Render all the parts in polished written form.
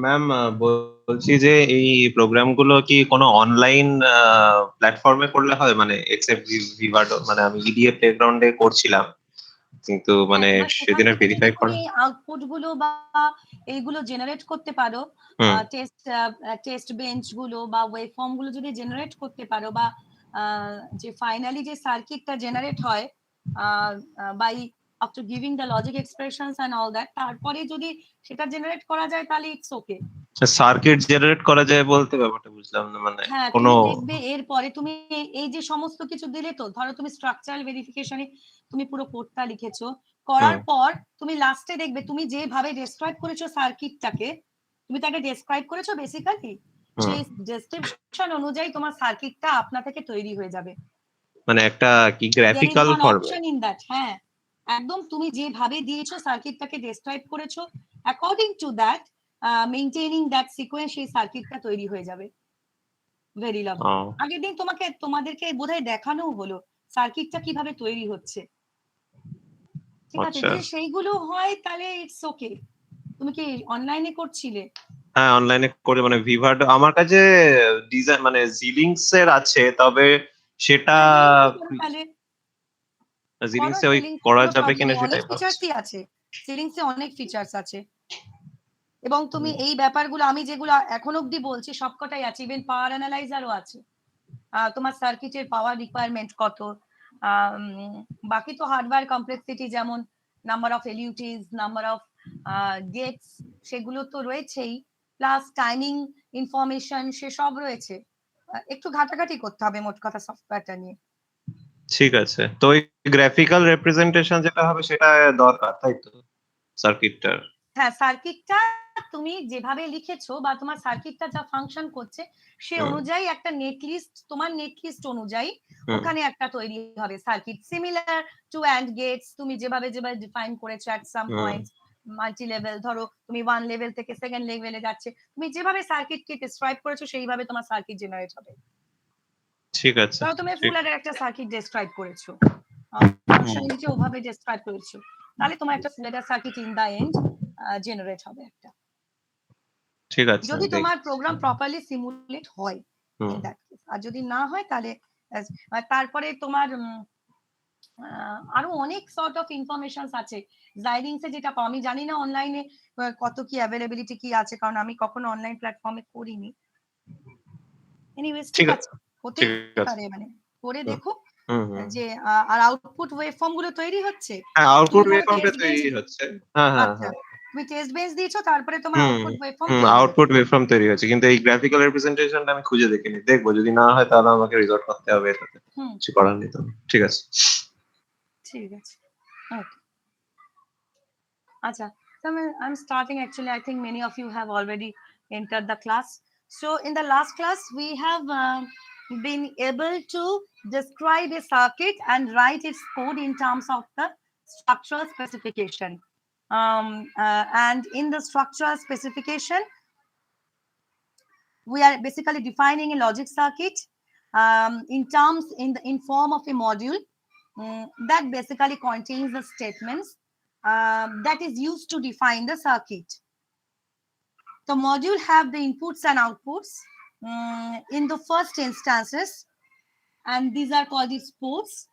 Ma'am, বলছি যে এই প্রোগ্রামগুলো কি কোনো অনলাইন প্ল্যাটফর্মে করলে হয়, মানে এক্সেপ্ট ভিভাডো, মানে আমি ইডিএ প্লেগ্রাউন্ডে করছিলাম কিন্তু হ্যাঁ, মানে এবার সেখান সেদিনের থেকে যদি ভেরিফাই করা। তুমি আউটপুট গুলো বা এইগুলো জেনারেট করতে পারো, হুম। টেস্ট বেঞ্চ গুলো বা ওয়েব ফর্ম গুলো যদি জেনারেট করতে পারো, বা যে ফাইনালি যে সার্কিটটা জেনারেট হয় by after giving the logic expressions and all that, তারপরে যদি সেটা জেনারেট করা যায় তাহলে ইটস ওকে। সার্কিট জেনারেট করা যায় বলতে ব্যাপারটা বুঝলাম না, মানে হ্যাঁ, কোনো। তুমি দেখবে এরপরে তুমি এই যে সমস্ত কিছু দিলে, তো ধরো তুমি স্ট্রাকচারাল ভেরিফিকেশনে তুমি পুরো কোডটা লিখেছো, করার হুম। পর তুমি লাস্টে দেখবে তুমি যেভাবে ডেসক্রাইব করেছো সার্কিটটাকে, তুমি তাকে ডেসক্রাইব করেছো বেসিক্যালি, হুম। সেই ডেসক্রিপশন অনুযায়ী তোমার সার্কিটটা আপনা থেকে তৈরি হয়ে যাবে। মানে একটা কি there is graphical one format? Option in that. হ্যাঁ, একদম তুমি যেভাবে দিয়েছো সার্কিটটাকে ডেসক্রাইব করেছো, according to that, maintaining that sequence, সেই সার্কিটটা তৈরি হয়ে যাবে। Very lovely. ও আগের দিন তোমাদেরকে বোধহয় দেখানো হলো সার্কিটটা কিভাবে তৈরি হচ্ছে। ঠিক আছে, আচ্ছা। যদি সেইগুলো হয় তাহলে ইটস ওকে। তুমি কি অনলাইনে করছিলে? হ্যাঁ, অনলাইনে করে, মানে ভিভাডো আমার কাছে ডিজাইন মানে জিলিংস এর আছে, তবে সেটা হ্যাঁ, জিলিংসে করো তাহলে। করো জিলিংসে ওই জিলিংসে, করা কোনো যাবে প্রবলেম কিনা নেই, অনেক সেটাই ভাবছি। ফিচার্সই আছে। জিলিংসে অনেক ফিচার্স আছে, এবং তুমি এই ব্যাপারগুলো আমি যেগুলো এখন অব্দি বলছি সবকটাই আছে, ইভেন পাওয়ার অ্যানালাইজারও আছে। তোমার সার্কিটের পাওয়ার রিকোয়ারমেন্ট কত, বাকি তো হার্ডওয়্যার কমপ্লেক্সিটি, যেমন number of LUTs, number of gates, সেগুলো তো রয়েছেই, প্লাস টাইমিং ইনফরমেশন সেসব রয়েছে। একটু ঘাটাঘাটি করতে হবে মোট কথা সফটওয়্যারটা নিয়ে। ঠিক আছে, তো ওই গ্রাফিক্যাল রিপ্রেজেন্টেশন যেটা হবে সেটা দরকার, তাই তো, সার্কিটটার? হ্যাঁ, সার্কিটটা তুমি যেভাবে লিখেছো বা তোমার সার্কিটটা যা ফাংশন করছে সে হুম। অনুযায়ী একটা নেটলিস্ট, তোমার নেটলিস্ট অনুযায়ী হুম। ওখানে একটা তৈরি হবে circuit, similar to and gates, তুমি যেভাবে যেভাবে ডিফাইন করেছো at some hmm. Point. Multi level, ধরো তুমি ওয়ান লেভেল থেকে সেকেন্ড লেভেলে যাচ্ছে, তুমি যেভাবে সার্কিটকে ডেসক্রাইব করেছো সেইভাবে তোমার সার্কিট জেনারেট হবে। ঠিক আছে। ধরো তুমি ঠিক। ফুল অ্যাডার একটা সার্কিট ডেসক্রাইব করেছো, হুম। ফাংশনালিটি ওভাবে ডেসক্রাইব করেছো, তাহলে তোমার একটা full adder circuit in the end generate হবে একটা, ঠিক আছে, যদি দেখ। তোমার প্রোগ্রাম প্রপারলি সিমুলেট হয়। হুম। ইন দ্যাট কেস, আর যদি না হয় তাহলে তারপরে তোমার আরো অনেক সর্ট অফ ইনফরমেশন আছে জাইলিংসে, যেটা পাও। আমি জানি না অনলাইনে কত কি অ্যাভেলেবিলিটি কি আছে, কারণ আমি কখনো অনলাইন প্ল্যাটফর্মে করিনি। এনিওয়েজ, ঠিক ঠিক আছে। আছে, হতেই ঠিক আছে। পারে, মানে করে হুম। দেখো হুম। হুম। যে আর আউটপুট ওয়েভফর্ম গুলো তৈরি হচ্ছে। হ্যাঁ, তুমি আউটপুট ধরো ওয়েভফর্মটা টেস্ট বেঞ্চ, তৈরি হচ্ছে। হ্যাঁ, হ্যাঁ, আচ্ছা, হ্যাঁ। তুমি টেস্ট বেঞ্চ দিয়েছো, তারপরে তোমার হুম। আউটপুট ওয়েভফর্ম হুম, তৈরি হচ্ছে। আউটপুট ওয়েভফর্ম তৈরি হচ্ছে, কিন্তু এই গ্রাফিক্যাল রিপ্রেজেন্টেশনটা আমি খুঁজে দেখিনি, দেখবো যদি না হয় তাহলে আমাকে রিসর্ট করতে হবে এটাতে। হুম, কিছু করার নেই তো। ঠিক আছে। ঠিক আছে, ওকে। Acha. So I'm starting actually. I think many of you have already entered the class. So in the last class, we have been able to describe a circuit and write its code in terms of the structural specification. And in the structural specification, we are basically defining a logic circuit in form of a module that basically contains the statements that is used to define the circuit. The module have the inputs and outputs in the first instances, and these are called the ports.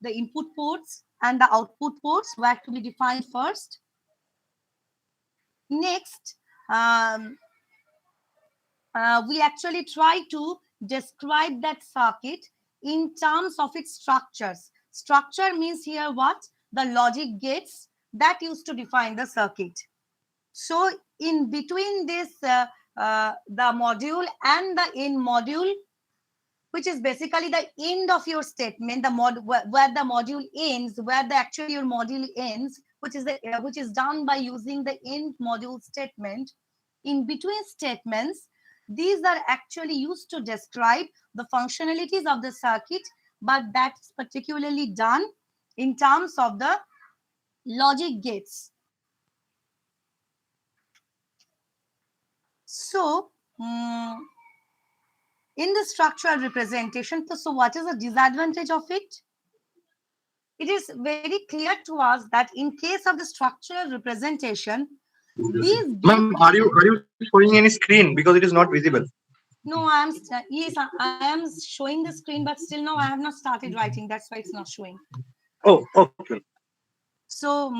The input ports and the output ports were to be defined first. Next, we actually try to describe that circuit in terms of its structures. Structure means here what? The logic gates that used to define the circuit. So in between this, the module and the in module, which is basically the end of your statement, the where the module ends, where the actually your module ends, which is done by using the end module statement. In between statements, these are actually used to describe the functionalities of the circuit, but that's particularly done in terms of the logic gates. So, in the structural representation, so what is the disadvantage of it? It is very clear to us that in case of the structural representation, These Ma'am, are you showing any screen because it is not visible? No, yes, I am showing the screen, but still now I have not started writing. That's why it's not showing. Oh, okay. So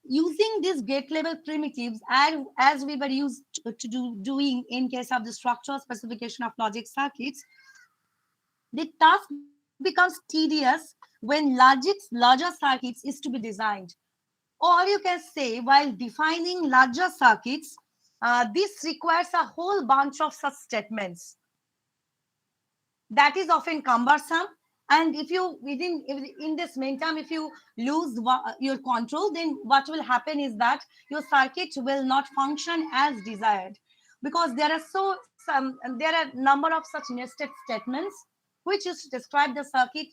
using these gate level primitives as we were used to doing in case of the structural specification of logic circuits, the task becomes tedious when larger circuits is to be designed. Or you can say, while defining larger circuits, this requires a whole bunch of such statements. That is often cumbersome. And if you in this meantime, if you lose your control, then what will happen is that your circuit will not function as desired, because there are number of such nested statements which is to describe the circuit.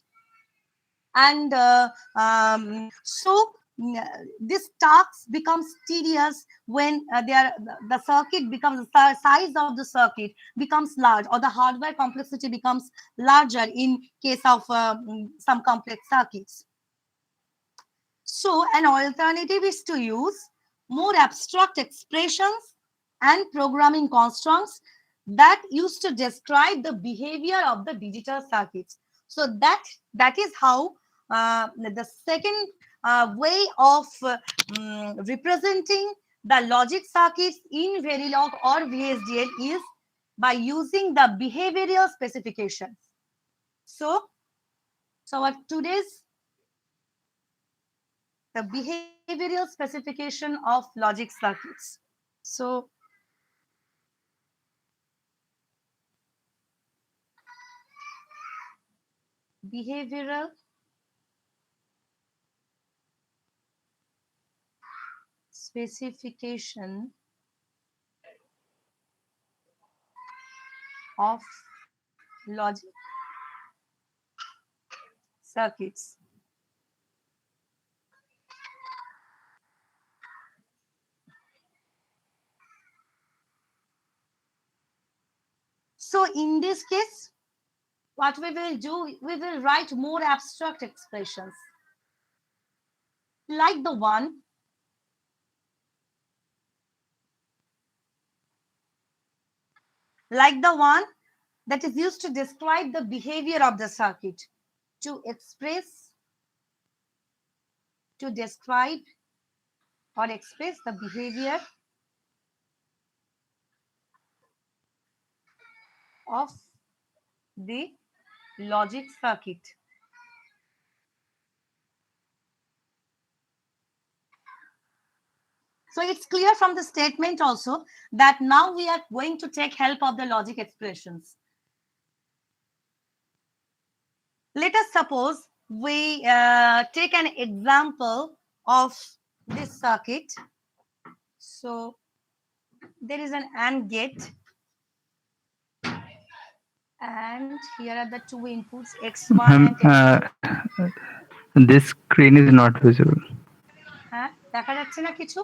And this task becomes tedious when the circuit becomes, the size of the circuit becomes large, or the hardware complexity becomes larger in case of some complex circuits. So an alternative is to use more abstract expressions and programming constructs that used to describe the behavior of the digital circuits. So that is how the second way of representing the logic circuits in Verilog or VHDL is by using the behavioral specifications. So our today's the behavioral specification of logic circuits. So behavioral specification of logic circuits. So in this case, what we will do, we will write more abstract expressions like the one that is used to describe the behavior of the circuit, to express, to describe or express the behavior of the logic circuit. So it's clear from the statement also that now we are going to take help of the logic expressions. Let us suppose we take an example of this circuit. So there is an AND gate, and here are the two inputs X1 and X2. This screen is not visible. হ্যাঁ দেখা যাচ্ছে না কিছু?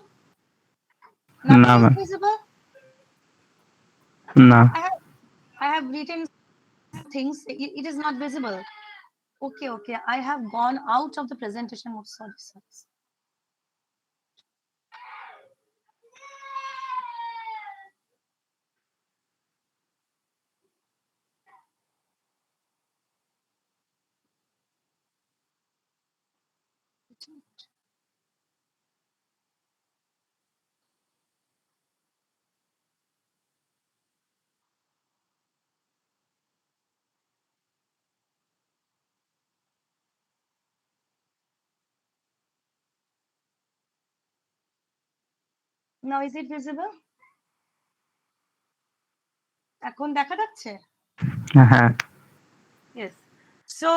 না Nothing is ma'am, visible? না। I have written things, it is not visible. Okay, I have gone out of the presentation mode. Sorry. Now is it visible? এখন দেখা যাচ্ছে? হ্যাঁ। Yes. So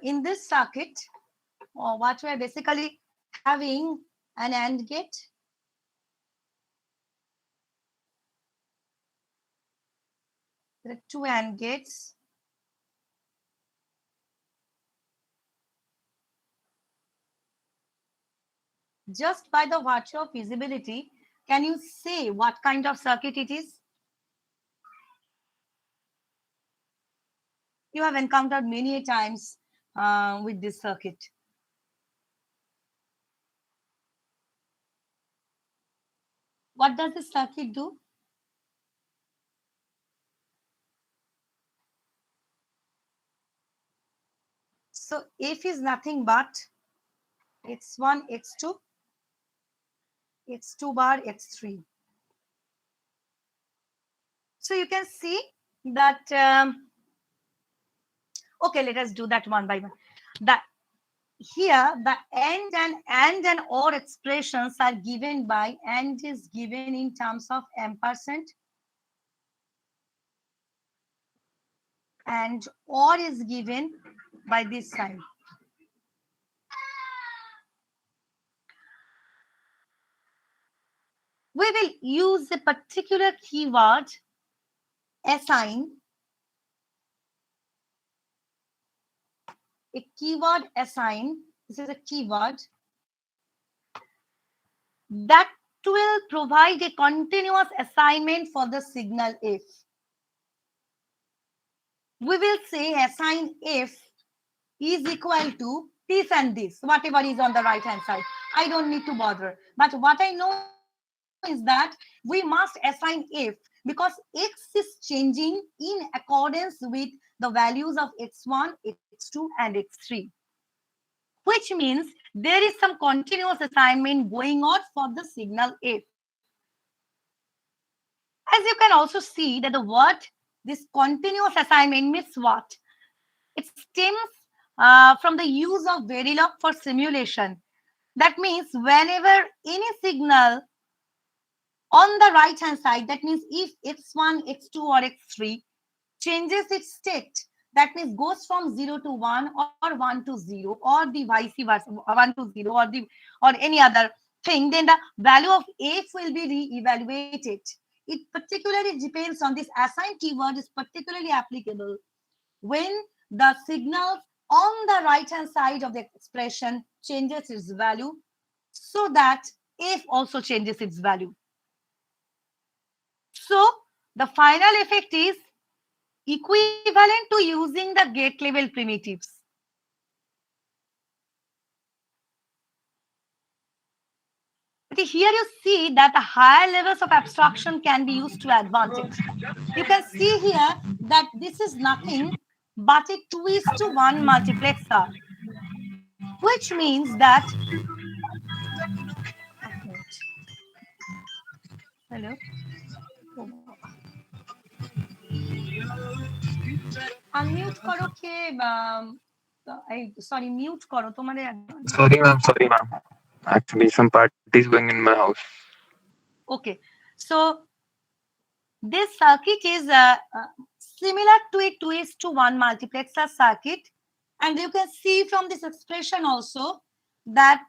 in this circuit, what we are basically having an AND gate. There are two AND gates. Just by the virtue of visibility, can you say what kind of circuit it is? You have encountered many times with this circuit. What does the circuit do? So F is nothing but x1, x2, x2 bar, x3. So you can see that, okay, let us do that one by one. That here the and or expressions are given by, and is given in terms of ampersand, and or is given by this sign. We will use a particular keyword assign, a keyword assign. This is a keyword that will provide a continuous assignment for the signal F. We will say assign F is equal to this and this, whatever is on the right hand side. I don't need to bother. But what I know is that we must assign F because X is changing in accordance with the values of X1, X2, and X3. Which means there is some continuous assignment going on for the signal F. As you can also see that the word, this continuous assignment means what? It stems from the use of Verilog for simulation. That means whenever any signal on the right hand side, that means if x1, x2, or x3 changes its state, that means goes from 0 to 1 or 1 to 0 or the vice versa, 1 to 0 or any other thing, then the value of F will be re-evaluated. It particularly depends on this assign keyword is particularly applicable when the signal on the right hand side of the expression changes its value so that F also changes its value. So the final effect is equivalent to using the gate level primitives. But here you see that the higher levels of abstraction can be used to advantage. You can see here that this is nothing but a 2:1 multiplexer, which means that, hello, unmute karo ke sorry, mute karo tomare. Sorry ma'am. Actually, some party is going in my house. Okay, so this circuit is similar to a 2:1 multiplexer circuit, and you can see from this expression also that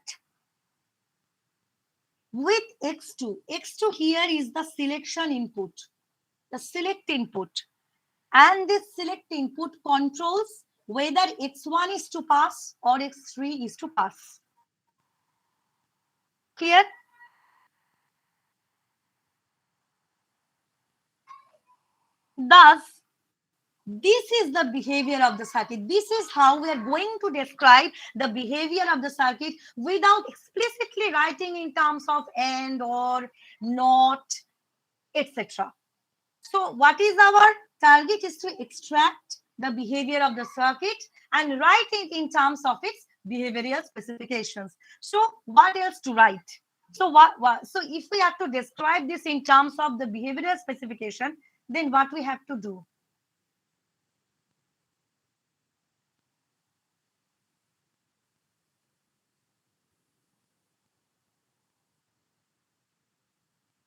with x2 here is the selection input, the select input, and this select input controls whether x1 is to pass or x3 is to pass. Clear? Thus, this is the behavior of the circuit. This is how we are going to describe the behavior of the circuit without explicitly writing in terms of and or not, etc. So what is our target is to extract the behavior of the circuit and write it in terms of its behavioral specifications. So what else to write? So so if we have to describe this in terms of the behavioral specification, then what we have to do?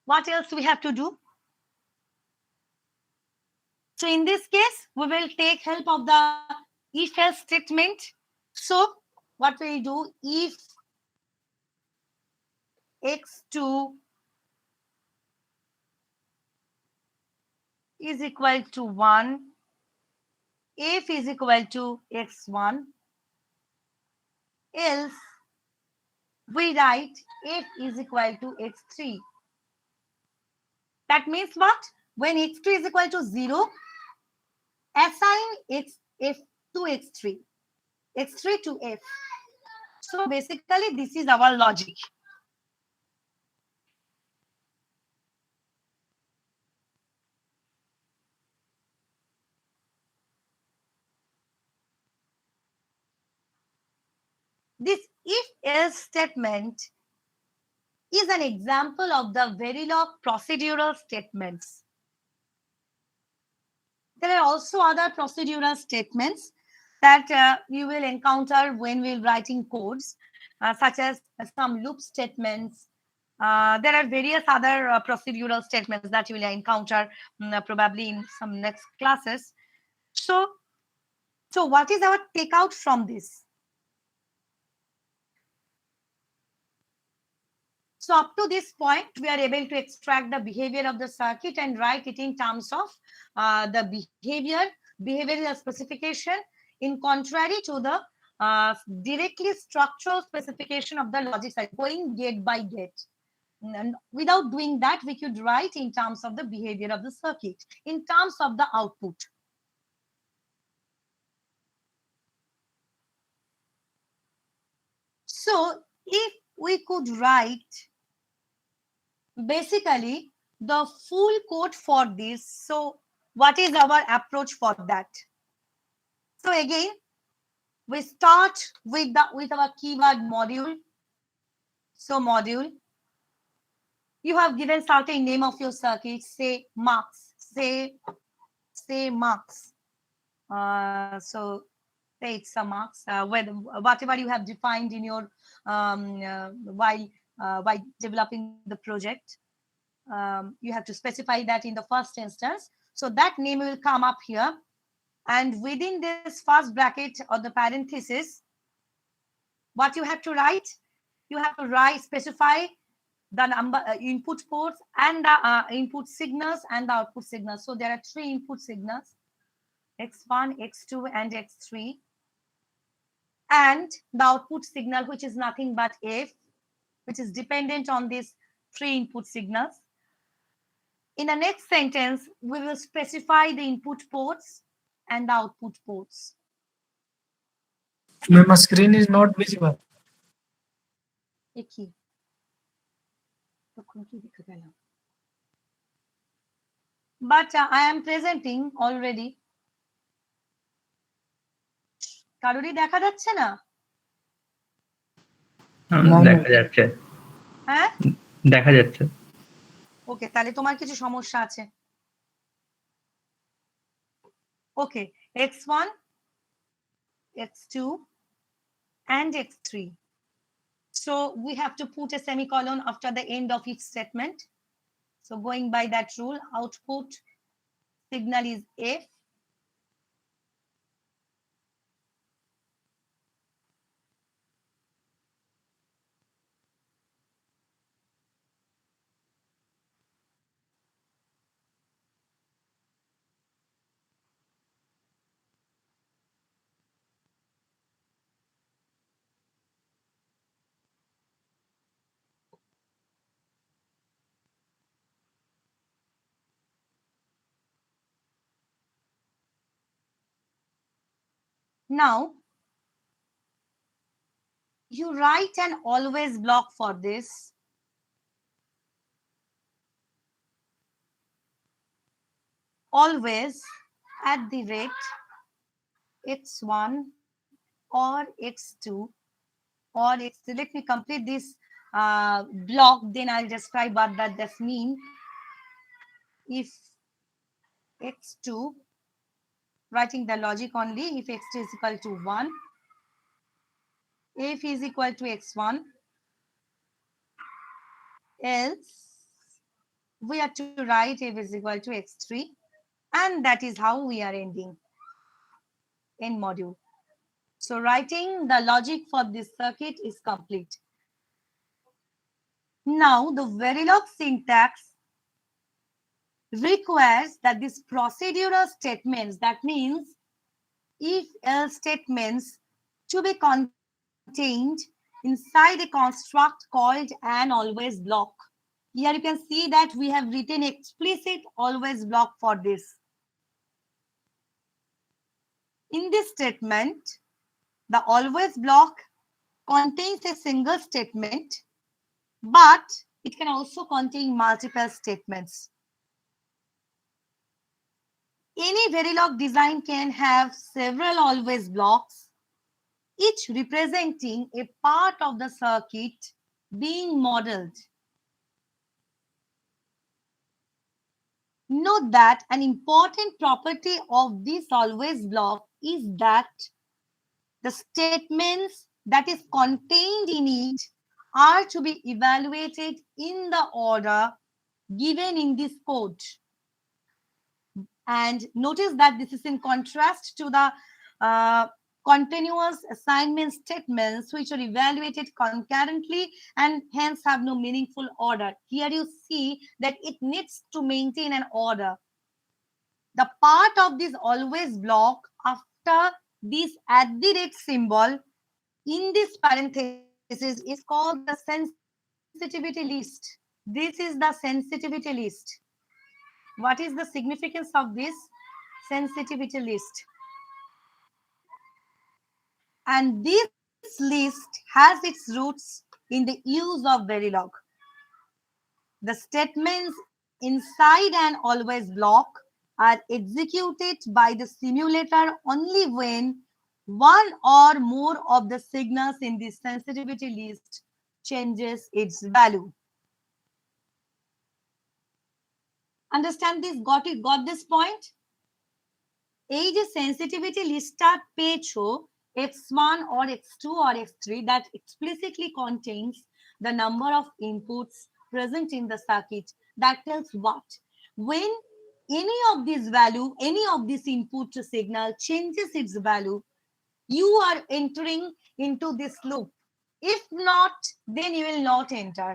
What else we have to do? So in this case, we will take help of the if-else statement. So what we do, if x2 is equal to 1, f is equal to x1, else we write f is equal to x3. That means what? When x2 is equal to 0, assign f to x3, x3 to f. So basically, this is our logic. This if-else statement is an example of the Verilog procedural statements. There are also other procedural statements that you will encounter when we're writing codes, such as some loop statements. There are various other procedural statements that you will encounter probably in some next classes. So what is our takeout from this? So up to this point, we are able to extract the behavior of the circuit and write it in terms of the behavioral specification, in contrary to the directly structural specification of the logic circuit, going gate by gate. And without doing that, we could write in terms of the behavior of the circuit, in terms of the output. So if we could write basically the full code for this, so what is our approach for that? So again, we start with our keyword module. So module, you have given certain name of your circuit, say mux, say mux. So say it's a mux, whatever you have defined in your while developing the project. You have to specify that in the first instance. So that name will come up here. And within this first bracket or the parenthesis, what you have to write? You have to specify the number input ports and the input signals and the output signals. So there are 3 input signals, X1, X2, and X3. And the output signal, which is nothing but F, which is dependent on these 3 input signals. In the next sentence, we will specify the input ports and the output ports. My screen is not visible. But I am presenting already. কারোরই দেখা যাচ্ছে না? দেখা যাচ্ছে। হ্যাঁ? দেখা যাচ্ছে। ওকে, তাহলে তোমার কিছু সমস্যা আছে। Okay, X1, X2, and X3. So we have to put a semicolon after the end of each statement. So going by that rule, output signal is F. Now, you write an always block for this. Always at the rate X1 or X2 or X3. Let me complete this block, then I'll describe what that means. If X2, writing the logic only, if X2 is equal to 1, F is equal to X1, else we have to write F is equal to X3, and that is how we are ending end module. So writing the logic for this circuit is complete. Now the Verilog syntax requires that these procedural statements, that means if else statements, to be contained inside a construct called an always block. Here you can see that we have written explicit always block for this. In this statement, the always block contains a single statement, but it can also contain multiple statements. Any Verilog design can have several always blocks, each representing a part of the circuit being modeled. Note that an important property of this always block is that the statements that is contained in it are to be evaluated in the order given in this code. And notice that this is in contrast to the continuous assignment statements, which are evaluated concurrently and hence have no meaningful order. Here you see that it needs to maintain an order. The part of this always block after this @ symbol in this parenthesis is called the sensitivity list. This is the sensitivity list. What is the significance of this sensitivity list? And this list has its roots in the use of Verilog. The statements inside an always block are executed by the simulator only when one or more of the signals in the sensitivity list changes its value. Understand this? Got this point? এই যে sensitivity listটা পেয়েছো x1 or x2 or x3 that explicitly contains the number of inputs present in the circuit, that tells what? When any of this value, any of this input signal changes its value, you are entering into this loop. If not, then you will not enter.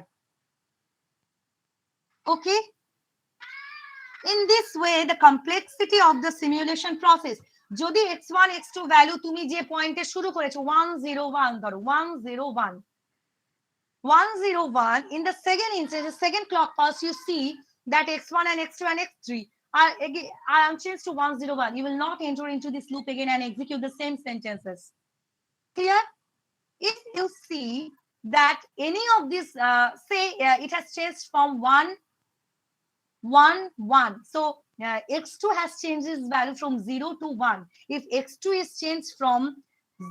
Okay? In this way, the complexity of the simulation process, যদি x1 x2 value তুমি যে পয়েন্টে শুরু করেছো 101 ধরো 101 in the second instance, the second clock pulse, you see that x1 and x2 and x3 are unchanged to 101. You will not enter into this loop again and execute the same sentences. Clear? If you see that any of this, say it has changed from 1 1. So x2 has changed its value from 0 to 1. If x2 is changed from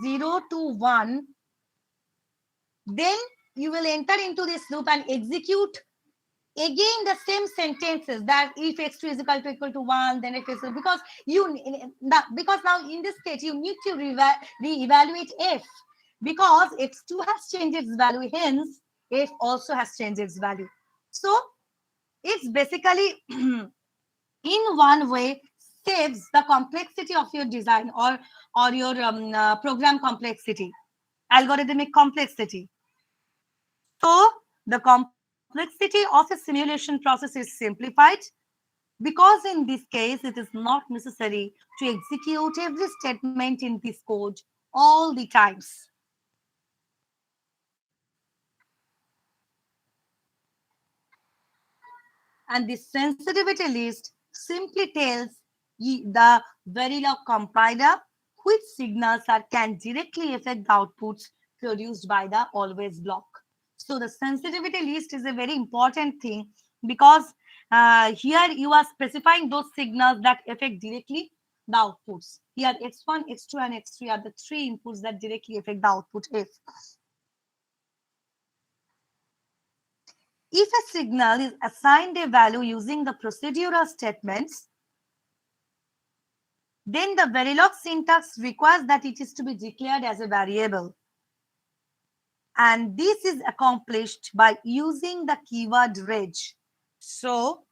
0 to 1, then you will enter into this loop and execute again the same sentences, that if x2 is equal to 1, then x2, because now in this case you need to re-evaluate f, because x2 has changed its value, hence f also has changed its value. So it's basically in one way saves the complexity of your design or your program complexity, algorithmic complexity. So the complexity of a simulation process is simplified, because in this case it is not necessary to execute every statement in this code all the times. And the sensitivity list simply tells the Verilog compiler which signals can directly affect the outputs produced by the always block. So the sensitivity list is a very important thing, because here you are specifying those signals that affect directly the outputs. Here x1, x2 and x3 are the three inputs that directly affect the output f. If a signal is assigned a value using the procedural statements, then the Verilog syntax requires that it is to be declared as a variable. And this is accomplished by using the keyword reg. So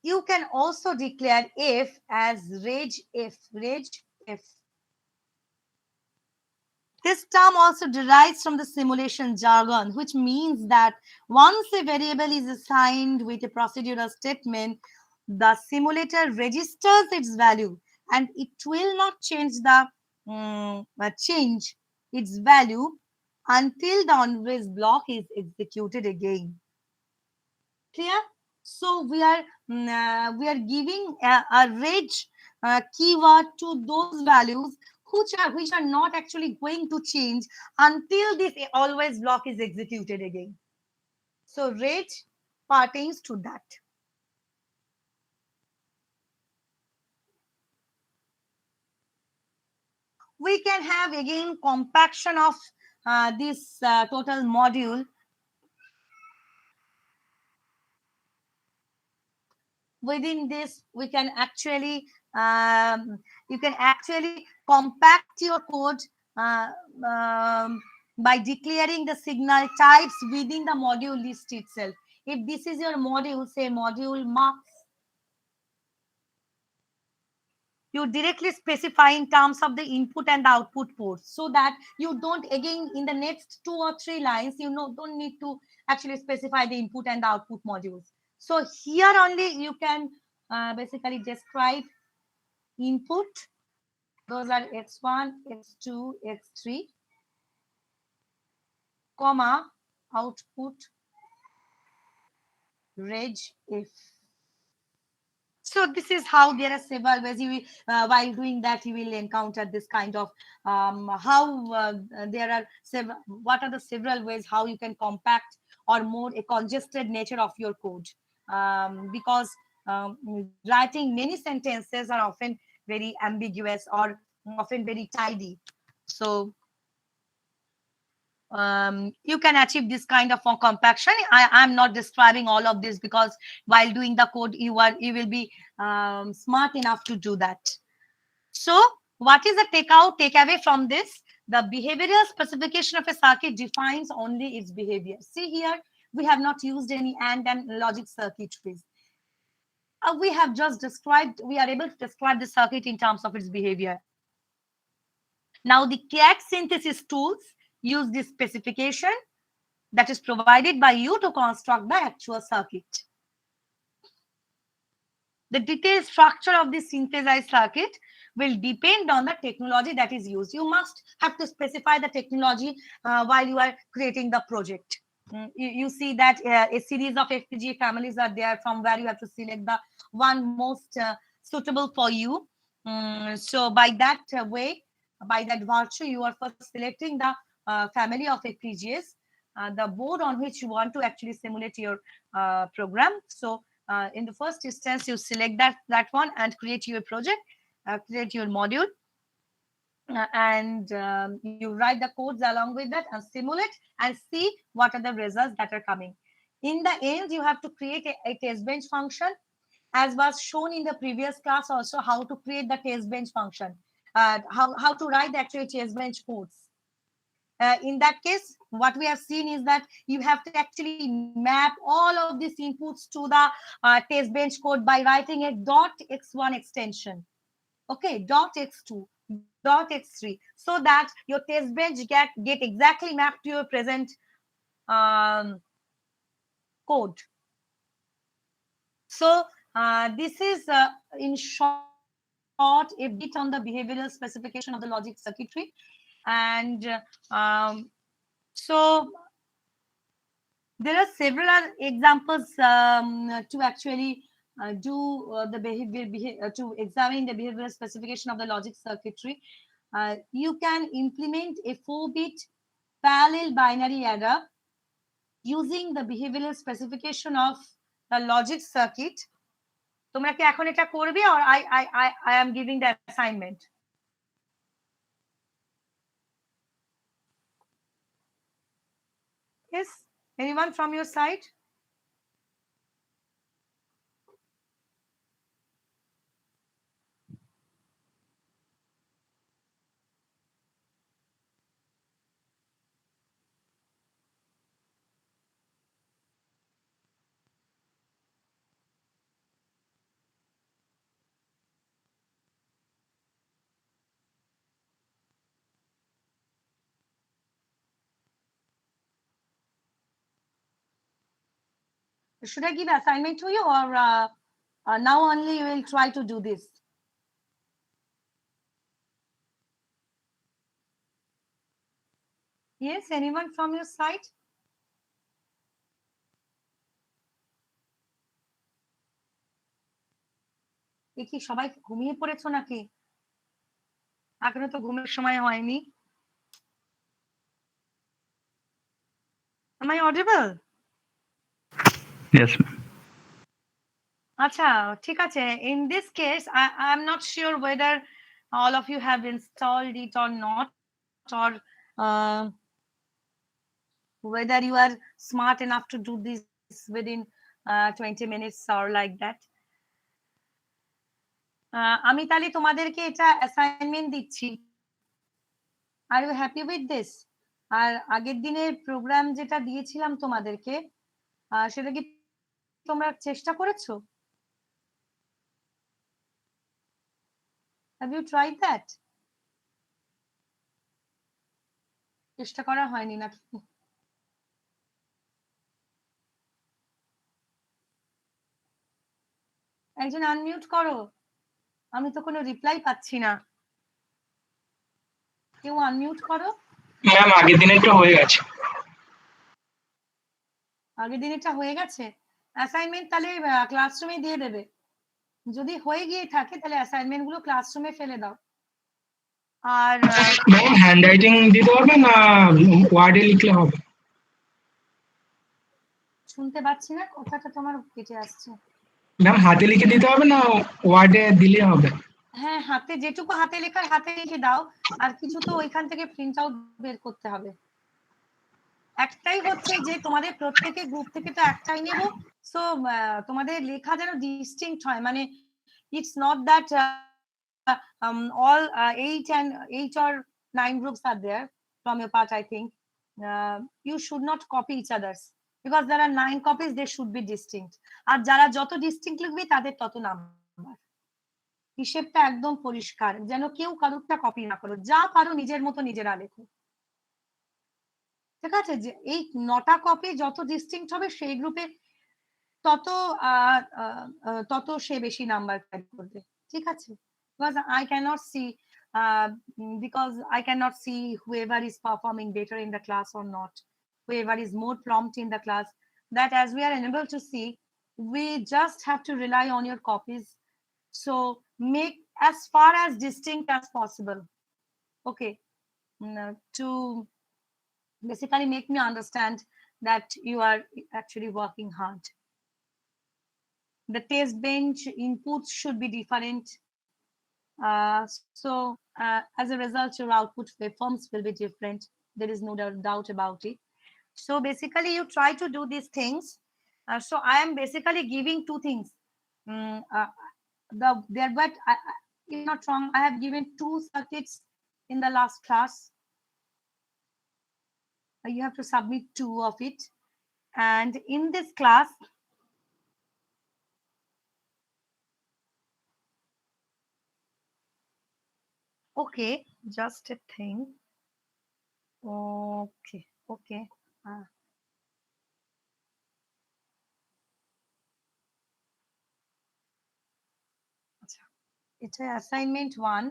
you can also declare f as reg f. This term also derives from the simulation jargon, which means that once a variable is assigned with a procedural statement, the simulator registers its value and it will not change its value until the always block is executed again. Clear? So we are giving a reg keyword to those values which are not actually going to change until this always block is executed again. So reg pertains to that. we can have again compaction of this total module. Within this, we can actually you can actually compact your code by declaring the signal types within the module list itself. If this is your module, say module marks, you directly specify in terms of the input and the output ports, so that you don't again in the next 2 or 3 lines don't need to actually specify the input and the output modules. So here only you can basically describe input, those are x1, x2, x3, comma, output reg if. So this is how there are several ways you will, while doing that you will encounter this kind of how there are several, what are the several ways how you can compact or more a congested nature of your code, because writing many sentences are often very ambiguous or often very tidy. So you can achieve this kind of compaction. I'm not describing all of this because while doing the code you will be smart enough to do that. So what is the takeaway from this? The behavioral specification of a circuit defines only its behavior. See here, we have not used any AND and logic circuitries. We have just described, we are able to describe the circuit in terms of its behavior. Now the CAD synthesis tools use this specification that is provided by you to construct the actual circuit. The detailed structure of this synthesized circuit will depend on the technology that is used. You must have to specify the technology while you are creating the project. You see that a series of FPGA families are there from where you have to select the one most suitable for you. So by that way, by that virtue, you are first selecting the family of FPGAs, the board on which you want to actually simulate your program. So in the first instance, you select that one and create your project, create your module, and you write the codes along with that and simulate and see what are the results that are coming. In the end, you have to create a test bench function, as was shown in the previous class also, how to create the test bench function, how to write the actual test bench codes. In that case, what we have seen is that you have to actually map all of these inputs to the test bench code by writing a .x1 extension, okay, .x2, .x3, so that your test bench get exactly mapped to your present code. So this is in short a bit on the behavioral specification of the logic circuitry. And so there are several examples to actually do the behavior to examine the behavioral specification of the logic circuitry. You can implement a 4-bit parallel binary adder using the behavioral specification of the logic circuit. তোমরা কি এখন এটা করবে, or I am giving the assignment? Yes, anyone from your side? Should I give assignment to you, or now only you will try to do this? Yes, anyone from your side? কি সবাই ঘুমিয়ে পড়েছো নাকি? এখনো তো ঘুমের সময় হয়নি। Am I audible? Yes, ma'am. আচ্ছা, ঠিক আছে। In this case, I am not sure whether all of you have installed it or not, or whether you are smart enough to do this within 20 minutes or like that. আমি তাহলে তোমাদেরকে এটা assignment দিচ্ছি। Are you happy with this? আর আগের দিনের programme যেটা দিয়েছিলাম তোমাদেরকে, সেটা কি তোমরা চেষ্টা করেছো? Have you tried that? চেষ্টা করা হয়নি নাকি? একজন আনমিউট করো, আমি তো কোনো রিপ্লাই পাচ্ছি না। কেউ আনমিউট করো। ম্যাম আগের দিনেরটা হয়ে গেছে। আগের দিনেরটা হয়ে গেছে? অ্যাসাইনমেন্ট তাহলে ক্লাসরুমে দিয়ে দেবে। যদি হয়ে গিয়ে থাকে তাহলে অ্যাসাইনমেন্ট গুলো ক্লাসরুমে ফেলে দাও। আর ম্যাম হ্যান্ড রাইটিং দিতে পারবে না ওয়ার্ডে লিখলে হবে? শুনতে পাচ্ছি না, কথাটা তোমার কেটে আসছে। ম্যাম হাতে লিখে দিতে হবে না ওয়ার্ডে দিলে হবে? হ্যাঁ, হাতে যেটুকু হাতে লেখার হাতে লিখে দাও, আর কিছু তো ওইখান থেকে প্রিন্ট আউট বের করতে হবে। একটাই হচ্ছে যে তোমাদের প্রত্যেকের গ্রুপ থেকে তো একটাই নেব, সো তোমাদের লেখা যেন ডিস্টিংক্ট হয়, মানে it's not that all 8 or 9 groups are there from your part. I think you should not copy each others because there are 9 copies, they should be distinct. আর যারা যত ডিস্টিংক্ট লিখবে তাদের তত নাম্বার। হিসেবটা একদম পরিষ্কার, যেন কেউ কারোরটা কপি না করো, যা পারো নিজের মতো নিজেরা লেখো, ঠিক আছে? যে এই 9টা কপি যত ডিস্টিংক্ট হবে সেই গ্রুপে তত তত সে বেশি নাম্বার করবে, ঠিক আছে? Because I cannot see whoever is performing better in the class or not, whoever is more prompt in the class. That as we are unable to see, we just have to rely on your copies. So make as far as distinct as possible. Okay, to basically make me understand that you are actually working hard. The test bench inputs should be different. So as a result, your output waveforms will be different. There is no doubt about it. So basically, you try to do these things. So I am basically giving 2 things. But if not wrong, I have given 2 circuits in the last class. You have to submit 2 of it, and in this class, okay, just a thing. Okay. এটা assignment 1,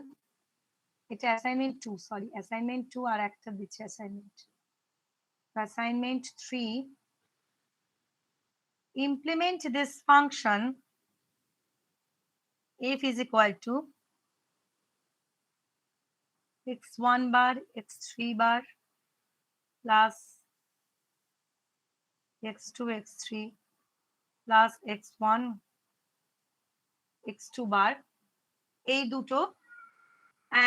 এটা assignment 2, sorry assignment 2 আর একটা দিচ্ছে assignment. Assignment 3, implement this function f is equal to x1 bar x3 bar plus x2 x3 plus x1 x2 bar, এই দুটো,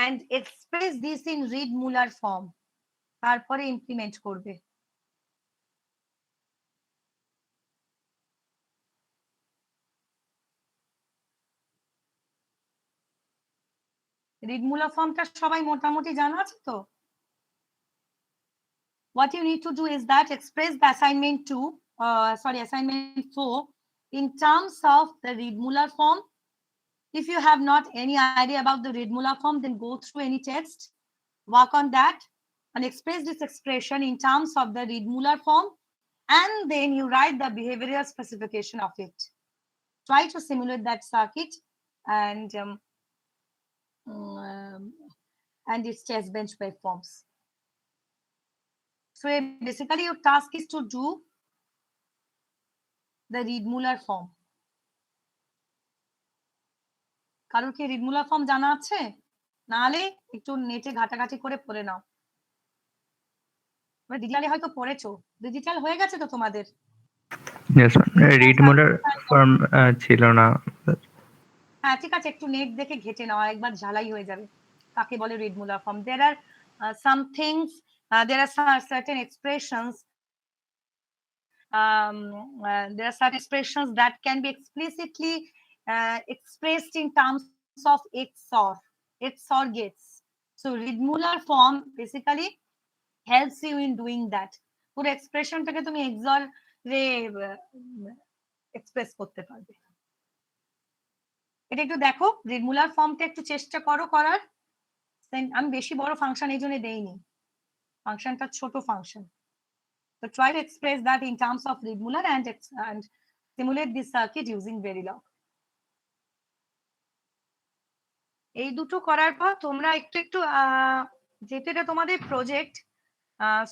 and express this in read Muller form, তারপরে implement করবে। read Muller ফর্মটা সবাই মোটামুটি জানা আছে তো? What you need to do is that express the assignment 4 in terms of the read Muller form. If you have not any idea about the read Muller form, then go through any text, work on that, and express this expression in terms of the read Muller form, and then you write the behavioral specification of it. Try to simulate that circuit and its test bench waveforms. So basically your task is to do the read Muller form. কারোর কি read Muller form জানা আছে? নাহলে একটু নেটে ঘাটাঘাটি করে পড়ে নাও। ডিজিটালে হয়তো পড়েছো, ডিজিটাল হয়ে গেছে তো তোমাদের? Yes, read Muller form ছিল না। হ্যাঁ ঠিক আছে, একটু নেট দেখে ঘেটে নাও, একবার ঝালাই হয়ে যাবে। কাকে বলে Reed-Muller form? There are some things, there are certain expressions, there are certain expressions that can be explicitly expressed in terms of XOR gates. So Reed-Muller form basically helps you in doing that. পুরো এক্সপ্রেশনটাকে তুমি XOR রে express করতে পারবে। এটা একটু দেখো, Reed-Muller ফর্মটা একটু চেষ্টা করো করার। আমি বেশি বড় ফাংশন এই জন্য দেইনি, ফাংশনটা ছোট function. So try to express that in terms of Reed-Muller and simulate this circuit using Verilog. এই দুটো করার পর তোমরা একটু যেহেতু এটা তোমাদের project,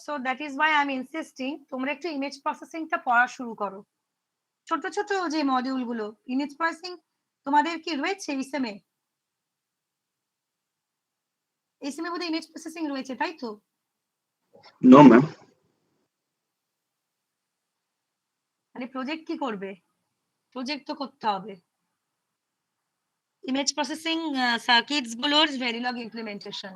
so that is Y I am ইনসিস্টিং তোমরা একটু ইমেজ প্রসেসিংটা পড়া শুরু করো। ছোট ছোট যে মডিউল গুলো, ইমেজ প্রসেসিং তোমাদের কি রয়েছে ইসএমএ? ইসএমএ বোধহয় ইমেজ প্রসেসিং রয়েছে, তাই তো? No, ma'am. মানে প্রজেক্ট কি করবে? প্রজেক্ট তো করতে হবে। ইমেজ প্রসেসিং সার্কিটস গুলোর ভেরিলগ ইমপ্লিমেন্টেশন,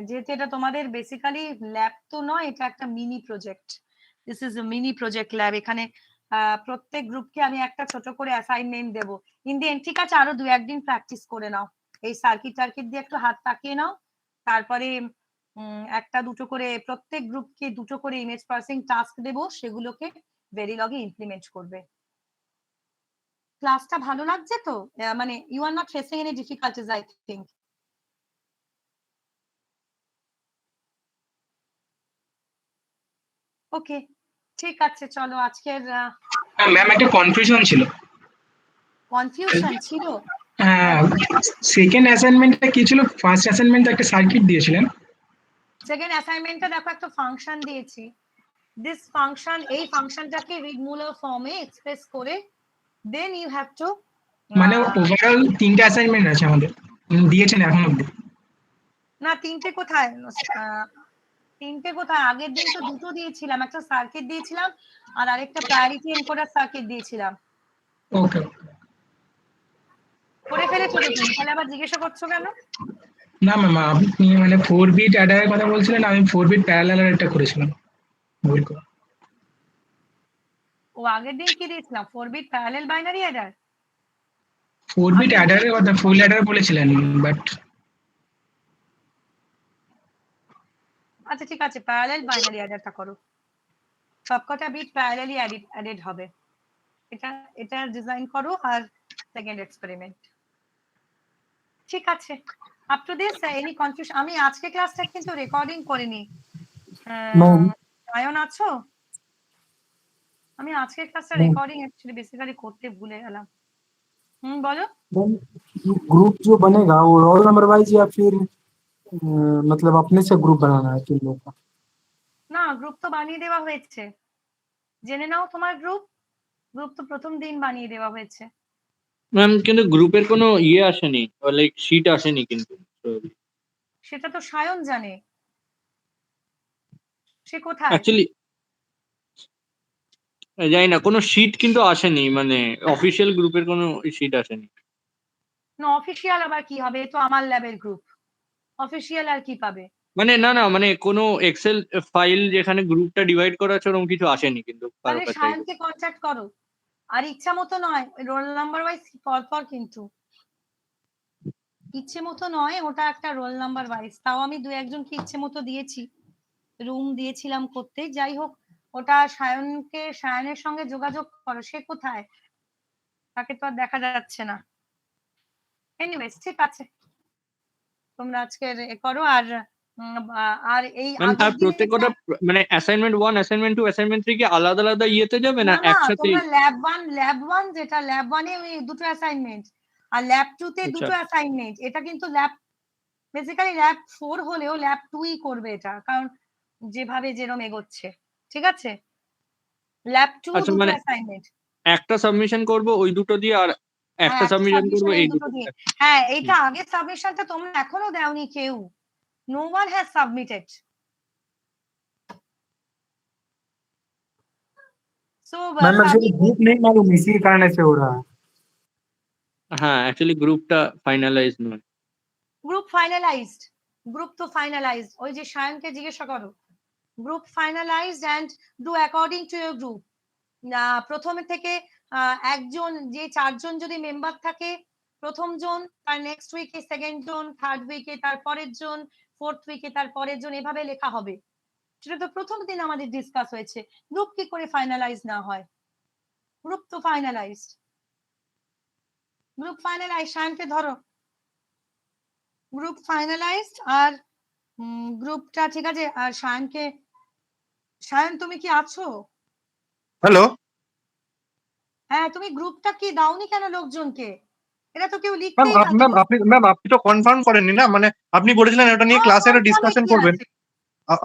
যেহেতু এটা তোমাদের বেসিক্যালি ল্যাব তো নয়, এটা একটা mini project. This is a mini project lab. এখানে প্রত্যেক গ্রুপকে আমি একটা ছোট করে অ্যাসাইনমেন্ট দেব। ইন দি এন্ড, ঠিক আছে, আরো 2-1 দিন প্র্যাকটিস করে নাও, এই সার্কিট টার্কিট দিয়ে একটু হাত পাকিয়ে নাও। তারপরে একটা দুটো করে প্রত্যেক গ্রুপকে দুটো করে ইমেজ প্রসেসিং টাস্ক দেব, সেগুলোকে ভেরিলগে ইমপ্লিমেন্ট করবে। ক্লাসটা ভালো লাগছে তো? মানে you are not facing any difficulties I think. Okay, ঠিক আছে, চলো আজকের ম্যাম একটা কনফিউশন ছিল। কনফিউশন ছিল? হ্যাঁ, সেকেন্ড অ্যাসাইনমেন্টটা কি ছিল? ফার্স্ট অ্যাসাইনমেন্টে একটা সার্কিট দিয়েছিলেন, সেকেন্ড অ্যাসাইনমেন্টটা দেখো একটা ফাংশন দিয়েছি। দিস ফাংশন, এই ফাংশনটাকে Reed-Muller ফর্মে এক্সপ্রেস করে দেন ইউ হ্যাভ টু, মানে ওভারঅল 3টে অ্যাসাইনমেন্ট আছে আমাদের, দিয়েছেন এখন অবধি। না 3টে কোথায়? 3টে কোথায়? আগের দিন তো 2টো দিয়েছিলাম, একটা সার্কিট দিয়েছিলাম আর আরেকটা প্রায়োরিটি এনকোডার সার্কিট দিয়েছিলাম। ওকে, করে ফেলেছো তো তুমি, তাহলে আবার জিজ্ঞাসা করছো কেন? না ম্যাম, আপনি মানে 4 বিট অ্যাডারের কথা বলছিলেন, আমি 4 বিট প্যারালাল একটা করেছিলাম ভুল করে। ও আগের দিন কি দিয়েছিলাম? 4 bit parallel binary adder. 4 bit অ্যাডারের কথা ফুল অ্যাডার বলেছিলেন, বাট আচ্ছা ঠিক আছে, প্যারালাল বাইনারি অ্যাডারটা করো, সবকটা বিট প্যারালালি অ্যাডেড হবে। এটা ডিজাইন করো আর সেকেন্ড এক্সপেরিমেন্ট। ঠিক আছে, up to this any confusion? আমি আজকে ক্লাসটা কিন্তু রেকর্ডিং করিনি। আয়ন আছো? আমি আজকে ক্লাসটা রেকর্ডিং অ্যাকচুয়ালি বেসিক্যালি করতে ভুলে গেলাম। বলো। ग्रुप जो बनेगा वो रोल नंबर वाइज या फिर मतलब अपने से ग्रुप बनाना है 3 लोग का? না, গ্রুপ তো বানিয়ে দেওয়া হয়েছে, জেনে নাও তোমার গ্রুপ তো প্রথম দিন বানিয়ে দেওয়া হয়েছে। ম্যাম কিন্তু গ্রুপের কোনো ইয়ে আসেনি, লাইক শীট আসেনি কিন্তু। সেটা তো সায়ন জানে, সে কোথায়? অ্যাকচুয়ালি জানি না, কোনো শীট কিন্তু আসেনি, মানে অফিসিয়াল গ্রুপের কোনো শীট আসেনি। না, অফিসিয়াল আবার কি হবে? এ তো আমার ল্যাবের গ্রুপ, অফিসিয়াল আর কি পাবে? মানে না মানে কোনো এক্সেল ফাইল যেখানে গ্রুপটা ডিভাইড করা আছে ওরকম কিছু আসেনি কিন্তু কারো তাহলে কাছে। সায়নকে কন্ট্যাক্ট করো, আর ইচ্ছা মতো নয়, রোল নাম্বার ওয়াইজ পর কিন্তু ইচ্ছে মতো নয়, ওটা একটা রোল নাম্বার ওয়াইজ। তাও আমি 2-1 জনকে ইচ্ছে মতো দিয়েছি, রুম দিয়েছিলাম করতে। যাই হোক, ওটা সায়নের সঙ্গে যোগাযোগ করো। সে কোথায়? তাকে তো আর দেখা যাচ্ছে না। এনিওয়েজ, ঠিক আছে, তোমরা আজকে করো। আর এই আর প্রত্যেকটা মানে অ্যাসাইনমেন্ট 1, অ্যাসাইনমেন্ট 2, অ্যাসাইনমেন্ট 3 কি আলাদা আলাদা ইয়েতে যাবে না একসাথে? তোমরা ল্যাব 1 যেটা ল্যাব 1 এ ওই দুটো অ্যাসাইনমেন্ট, আর ল্যাব 2 তে দুটো অ্যাসাইনমেন্ট। এটা কিন্তু ল্যাব বেসিক্যালি ল্যাব 4 হলেও ল্যাব 2ই করবে এটা, কারণ যেভাবে যেরকম এগোচ্ছে। ঠিক আছে, ল্যাব 2 দুটো অ্যাসাইনমেন্ট। একটা সাবমিশন করব ওই দুটো দিয়ে, আর একটা সাবমিশন করব এই দুটো দিয়ে। হ্যাঁ, এইটা আগে সাবমিশনটা তোমরা এখনো দাওনি কেউ। No one has submitted. So group नहीं मालूम, इसी कारण से हो रहा है। হ্যাঁ, অ্যাকচুয়ালি গ্রুপটা ফাইনালাইজ নয়। গ্রুপ ফাইনালাইজড, গ্রুপ তো ফাইনালাইজড, ওই যে সায়নকে জিজ্ঞাসা করো, group finalised and do according to your group. প্রথমে থেকে একজন, যে চারজন যদি মেম্বার থাকে, প্রথম জন তার নেক্সট উইকে, সেকেন্ড জন থার্ড উইকে, তার পরের জন ফোর্থ উইকে, তার পরের জন, এভাবে লেখা হবে। সেটা তো প্রথম দিন আমাদের ডিসকাস হয়েছে। গ্রুপ কি করে ফাইনালাইজ না হয়? গ্রুপ তো ফাইনালাইজড, গ্রুপ ফাইনালাইজ। সায়নকে ধরো, গ্রুপ ফাইনালাইজড আর গ্রুপটা ঠিক আছে। আর সায়নকে, সায়ন তুমি কি আছো? হ্যালো হ্যাঁ, তুমি গ্রুপটা কি দাওনি কেন লোকজনকে? এটা তো কেউ ম্যাম, লিখতেই না। আপনি তো কনফার্ম করেননি না, মানে আপনি বলেছিলেন এটা নিয়ে ক্লাসে একটা ডিসকাশন করবেন।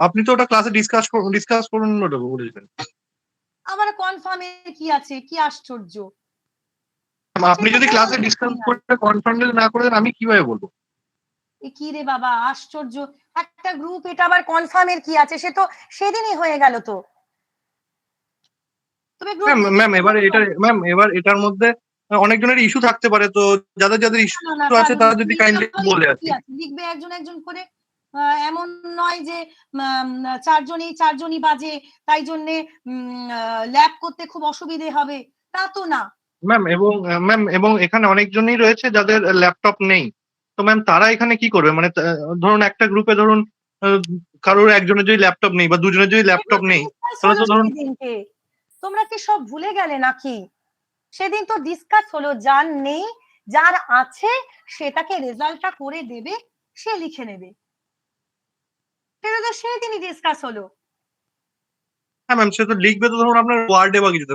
আপনি তো ওটা ক্লাসে ডিসকাস করুন ওটা বলেছিলেন। আমার কনফার্মে কি আছে? কি আশ্চর্য! আপনি যদি ক্লাসে ডিসকাস করে কনফার্ম না করে দেন, আমি কিভাবে বলবো? এ কি রে বাবা, আশ্চর্য! একটা গ্রুপ, এটা আবার কনফার্মের কি আছে? সে তো সেদিনই হয়ে গেল তো। তবে গ্রুপ এবার এটার মধ্যে অনেকজনের ইস্যু থাকতে পারে, তো যাদের যাদের ইস্যু আছে তারা যদি কাইন্ডলি বলে আসি। লিখবে একজন একজন করে। এমন নয় যে চারজনই বাজে, তাই জন্যে ল্যাব করতে খুব অসুবিধে হবে, তা তো না। ম্যাম এবং এখানে অনেকজনই রয়েছে যাদের ল্যাপটপ নেই, তো ম্যাম তারা এখানে কি করবে? মানে ধরুন একটা গ্রুপে ধরুন কারোর একজনের যদি ল্যাপটপ নেই বা দুজনের যদি ল্যাপটপ নেই, তাহলে তো ধরুন। সেদিনকে তোমরা কি সব ভুলে গেলে নাকি? সেদিন তো ডিসকাস হলো, যার নেই যার আছে সেটাকে রেজাল্টটা করে দেবে, সে লিখে নেবে। সেটা তো সেদিনই ডিসকাস হলো। হ্যাঁ ম্যাম, সে তো লিখবে তো ধরুন আপনার ওয়ার্ডে বা কিছুতে,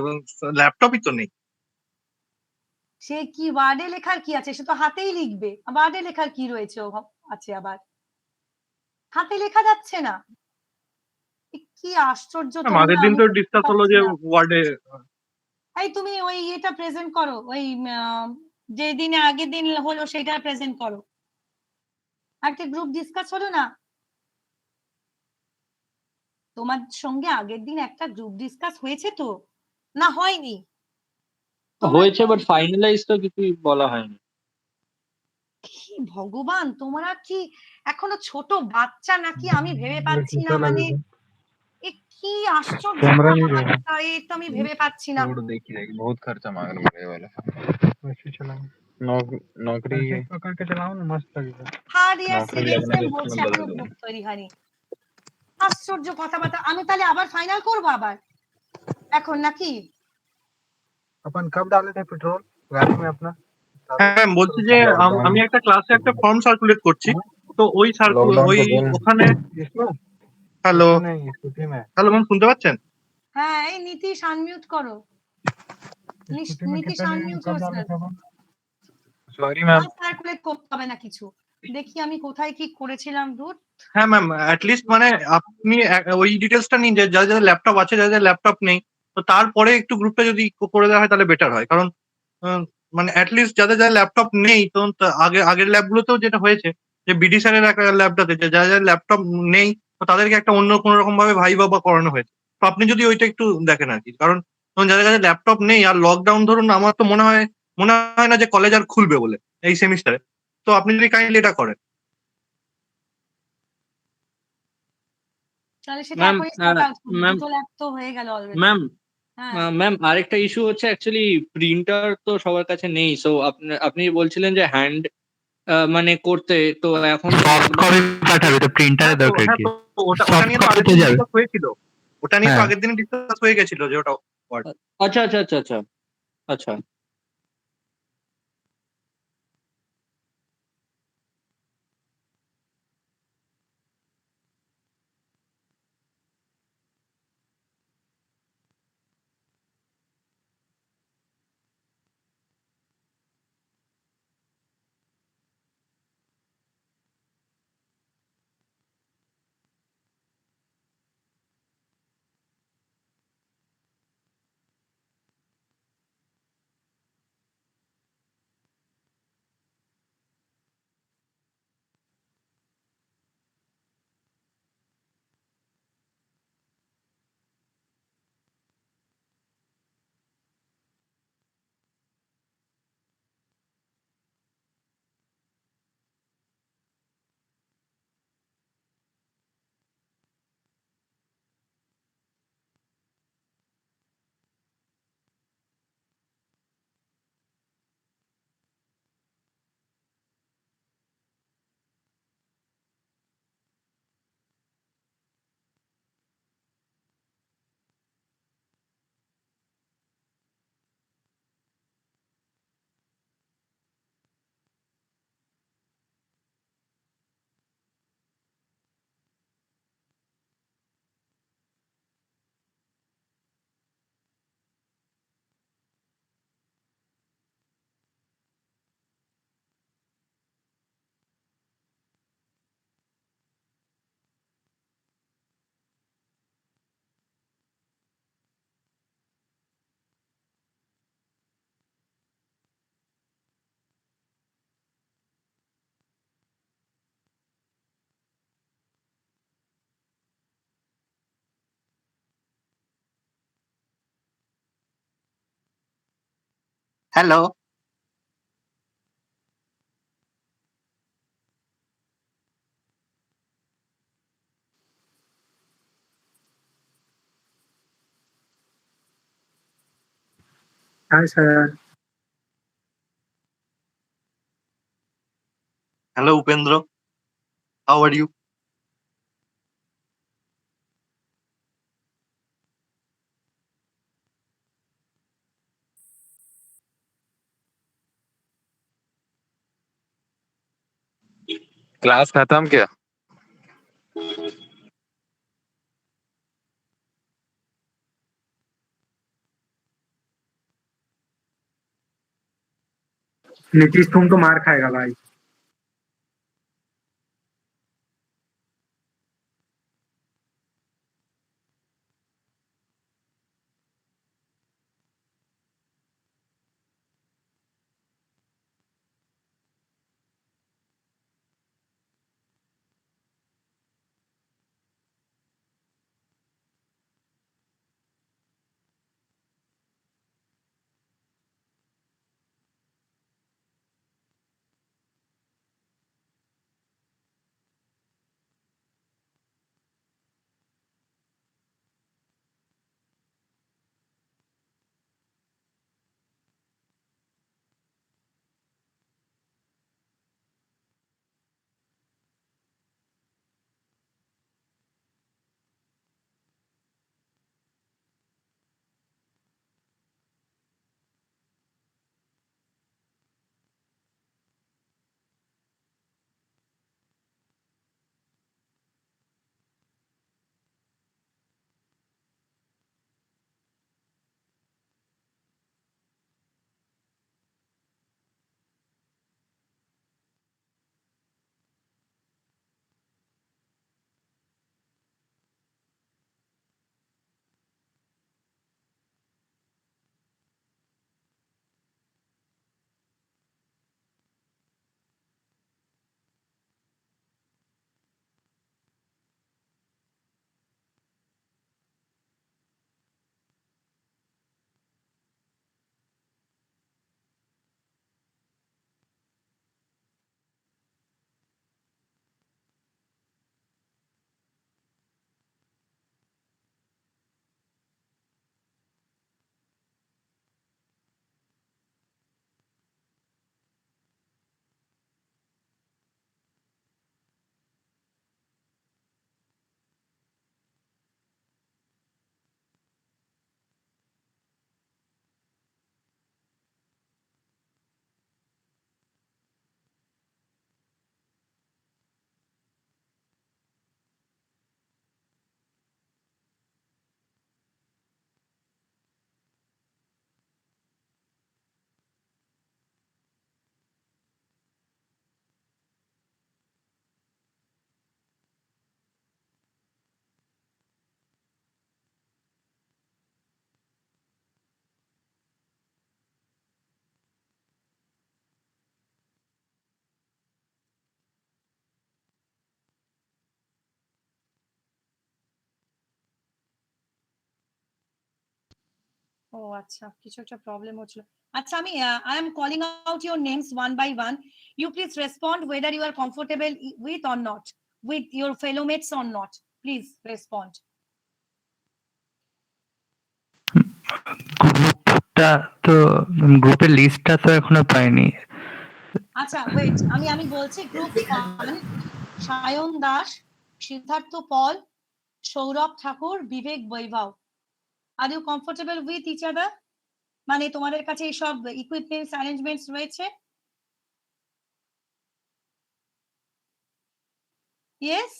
ল্যাপটপই তো নেই। সে কি ওয়ার্ডে লেখার কি আছে? সে তো হাতেই লিখবে। ওয়ার্ডে লেখার কি রয়েছে আছে? আবার হাতে লেখা যাচ্ছে না? কি আশ্চর্য তোমরা! আগের দিন আমি তো বুঝতে ডিসকাস হলো পারছি যে না। ওয়ার্ডে। এই তুমি ওই এটা প্রেজেন্ট করো, ওই যে দিনে আগের দিন হলো সেটা প্রেজেন্ট করো। একটা গ্রুপ ডিসকাস হলো না তোমার সঙ্গে? আগের দিন একটা গ্রুপ ডিসকাস হয়েছে তো, না হয়নি? হয়েছে, বাট ফাইনালাইজ তো কিছুই বলা হয়নি। কি ভগবান, তোমরা কি এখনো ছোট বাচ্চা নাকি? আমি ভেবে পাচ্ছি না। মানে এ কি আশ্চর্য কথাবার্তা! এই তো আমি ভেবে পাচ্ছি না। देखी जाएगी, बहुत खर्चा मांग रहे हैं ये वाला। वैसे चलाओ, नौकरी ऐसे पकड़ के चलाओ ना, मस्त लगेगा। থার্ড ইয়ার नौकरी সেকেন্ড लगने সেম लिस्ट বলছে में এখনো बदल दो। গ্রুপ তৈরি হয়নি। আশ্চর্য কথাবার্তা। আমি তাহলে আবার ফাইনাল করবো আবার এখন নাকি? अपन कब डाले थे पेट्रोल गाड़ी में अपना? হ্যাঁ ম্যাম, বলছি যে আমি একটা ক্লাসে একটা ফর্ম সার্কুলেট করছি, তো लॉकडाउन ওই के दिन ওখানে। इसमें হ্যালো इसमें नहीं, स्कूटी में। হ্যালো ম্যাম, শুনতে পাচ্ছেন? হ্যাঁ, এই নীতিশ আনমিউট করো। स्कूटी में নীতিশ कितना আনমিউট कब डाले yourself। थे अपन? Sorry ma'am. সার্কুলেট করতে হবে না কিছু। দেখি আমি কোথায় কি করেছিলাম। দূর। হ্যাঁ ম্যাম, অ্যাটলিস্ট মানে আপনি ওই ডিটেলসটা নিন যে যাদের যাদের ল্যাপটপ আছে, যাদের যাদের ল্যাপটপ নেই, তো তারপরে একটু গ্রুপটা যদি করে দেওয়া হয় তাহলে বেটার হয়। কারণ মানে অ্যাটলিস্ট যাদের যাদের ল্যাপটপ নেই, তো আগের ল্যাবগুলোতেও যেটা হয়েছে যে বিডি স্যারের একটা ল্যাবটাতে যাদের যাদের ল্যাপটপ নেই, তো তাদেরকে একটা অন্য কোনো রকম ভাবে ভাইবা বা করানো হয়েছে। তো আপনি যদি ওইটা একটু দেখেন আর কি, কারণ যাদের যাদের ল্যাপটপ নেই আর লকডাউন ধরুন, আমার তো মনে হয় না যে কলেজ আর খুলবে বলে এই সেমিস্টারে। তো আপনি যদি কাইন্ডলি এটা করেন। তাহলে সেটা ম্যাম, এখনই start out করবো। ম্যাম, দুটো ল্যাব তো হয়ে গেল অলরেডি। ম্যাম, হ্যাঁ, ম্যাম, আরেকটা ইস্যু হচ্ছে অ্যাকচুয়ালি প্রিন্টার তো সবার কাছে নেই। সো আপনি বলছিলেন যে হ্যান্ড মানে করতে, তো এখন সফট কপি পাঠাবে তো প্রিন্টারের দরকার হ্যাঁ, কি? তো ওটা সফট নিয়ে তো কপি আগের তো দিন যাবে। ডিসকাস হয়েছিল। ওটা নিয়ে তো হ্যাঁ। আগের দিন ডিসকাস হয়ে গেছিল যে ওটা আচ্ছা, আচ্ছা, আচ্ছা, আচ্ছা, আচ্ছা। Hello. Hi, sir. Hello, Upendra. How are you? Class खत्म क्या? नीतीश तुम तो मार खाएगा भाई। ও আচ্ছা, কিছু একটা প্রবলেম হচ্ছিল। আচ্ছা, আমি I am calling out your names one by one. You please respond whether you are comfortable with or not, with your fellow mates or not. Please respond. গ্রুপটা তো গ্রুপের লিস্টটা তো এখনো পাইনি। আচ্ছা, ওয়েট, আমি বলছি group 1, Sayan Das, Siddharth Paul, Sourav Thakur, Bibek Baibhab. Are you comfortable with each other? মানে তোমাদের কাছে এইসব ইকুইপমেন্টস অ্যারেঞ্জমেন্টস রয়েছে? ইয়েস?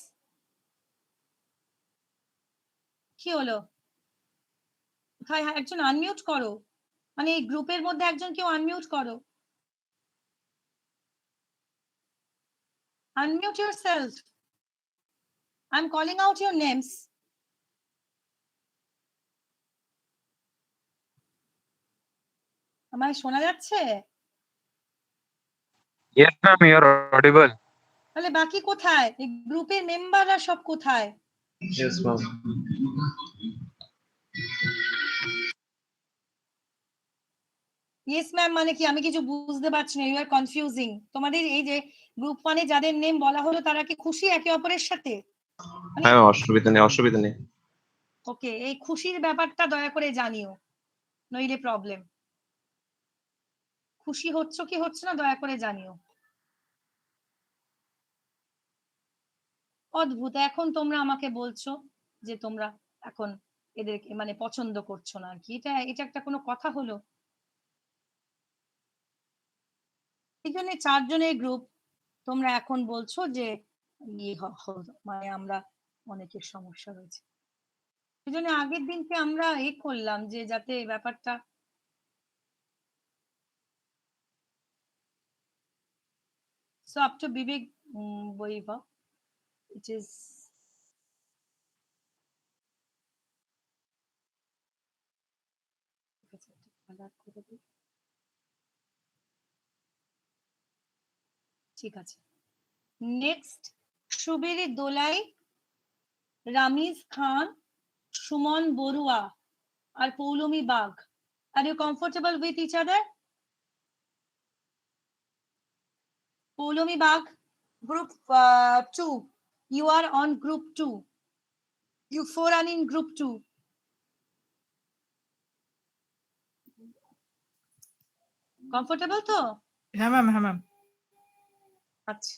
কি হলো? কোথায় একজন আনমিউট করো, মানে এই গ্রুপের মধ্যে একজন কেউ আনমিউট করো। Unmute yourself. I'm calling out your names. আমায় শোনা যাচ্ছে? Yes, ma'am, you're audible. তাহলে বাকি কোথায়? এই গ্রুপের মেম্বাররা সব কোথায়? Yes, ma'am. ইয়েস ম্যাম মানে কি আমি কিছু বুঝতে পারছি না, ইউ আর কনফিউজিং। তোমাদের এই যে গ্রুপ 1 এ যাদের নেম বলা হলো তারা কি খুশি একে অপরের সাথে? হ্যাঁ অসুবিধা নেই, অসুবিধা নেই। ওকে, এই খুশির ব্যাপারটা দয়া করে জানিও, নইলে প্রবলেম। খুশি হচ্ছ কি হচ্ছে না দয়া করে জানিও। অদ্ভুত, এখন তোমরা আমাকে বলছো যে তোমরা এখন এদেরকে মানে পছন্দ করছো না আর কি, এটা একটা কোনো কথা হলো? এখানে 4 জনের গ্রুপ, তোমরা এখন বলছো যে মানে আমরা অনেকের সমস্যা রয়েছে। এই জন্য আগের দিনকে আমরা করলাম যে যাতে ব্যাপারটা so up to Vivek Boiva, which is ঠিক আছে। নেক্সট সুবীর দোলাই, রামিজ খান, সুমন বড়ুয়া আর Poulami Bag. Are you comfortable with each other? Poulami Bag, group 2, you are on group 2, you 4 are in group 2. Comfortable তো? হ্যাঁ ম্যাম, হ্যাঁ ম্যাম। আচ্ছা,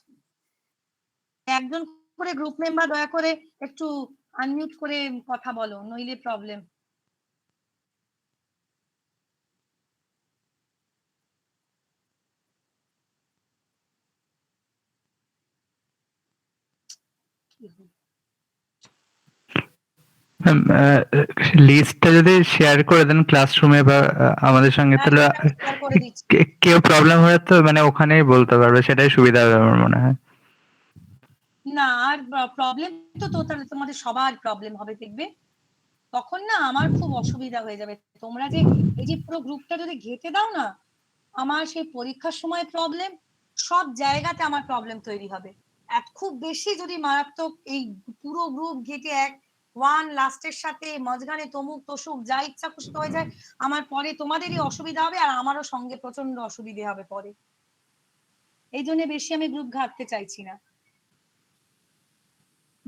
একজন করে গ্রুপ মেম্বার দয়া করে একটু আনমিউট করে কথা বলো, নইলে প্রবলেম। লিস্টটা যদি শেয়ার করে দেন ক্লাসরুমে বা আমাদের সঙ্গে, তাহলে শেয়ার করে দিচ্ছি। কেউ প্রবলেম হলে তো মানে ওখানেই বলতে পারবে, সেটাই সুবিধা হবে আমার মনে হয়। না আর প্রবলেম তো তাহলে তোমাদের সবার প্রবলেম হবে দেখবে, তখন না আমার খুব অসুবিধা হয়ে যাবে। তোমরা যে এই যে পুরো গ্রুপটা যদি ঘেটে দাও না, আমার সেই পরীক্ষার সময় প্রবলেম, সব জায়গাতে আমার প্রবলেম তৈরি হবে। খুব বেশি যদি মারাত্মক এই পুরো গ্রুপ ঘেটে ওয়ান লাস্টের সাথে মাঝখানে তমুক তসুক যা ইচ্ছা খুশি হয়ে যায়, আমার পরে তোমাদেরই অসুবিধা হবে আর আমারও সঙ্গে প্রচন্ড অসুবিধে হবে পরে। এই জন্য বেশি আমি গ্রুপ ঘাটতে চাইছি না।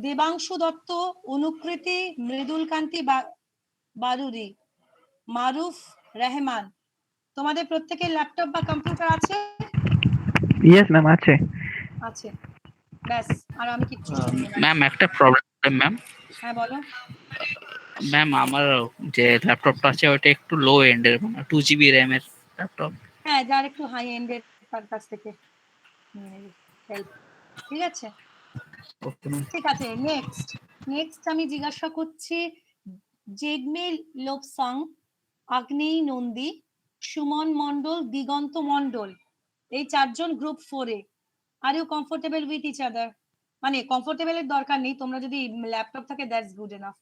দেবাংশু দত্ত, অনুকৃতি, মৃদুল কান্তি বারুরি, মারুফ রহমান। তোমাদের প্রত্যেকের ল্যাপটপ বা কম্পিউটার আছে? ইয়েস ম্যাম, আছে। আছে, ব্যাস, আর আমি কিচ্ছু শুনবো না। ম্যাম একটা প্রবলেম ম্যাম। হ্যাঁ বলো। ম্যাম আমার যে ল্যাপটপটা আছে ওটা একটু লো এন্ডের, মানে 2 GB র্যাম এর ল্যাপটপ। হ্যাঁ, যার একটু হাই এন্ডের তার কাছ থেকে হেল্প। ঠিক আছে, ওকে ম্যাম। ঠিক আছে। নেক্সট আমি জিজ্ঞাসা করছি জেগমে লোপসং, আগ্নেয়ী নন্দী, সুমন মন্ডল, দিগন্ত মন্ডল, এই 4 জন গ্রুপ 4 এ। Are you comfortable with each other? মানে কমফোর্টেবলের দরকার নেই, তোমরা যদি ল্যাপটপ থাকে that's good enough.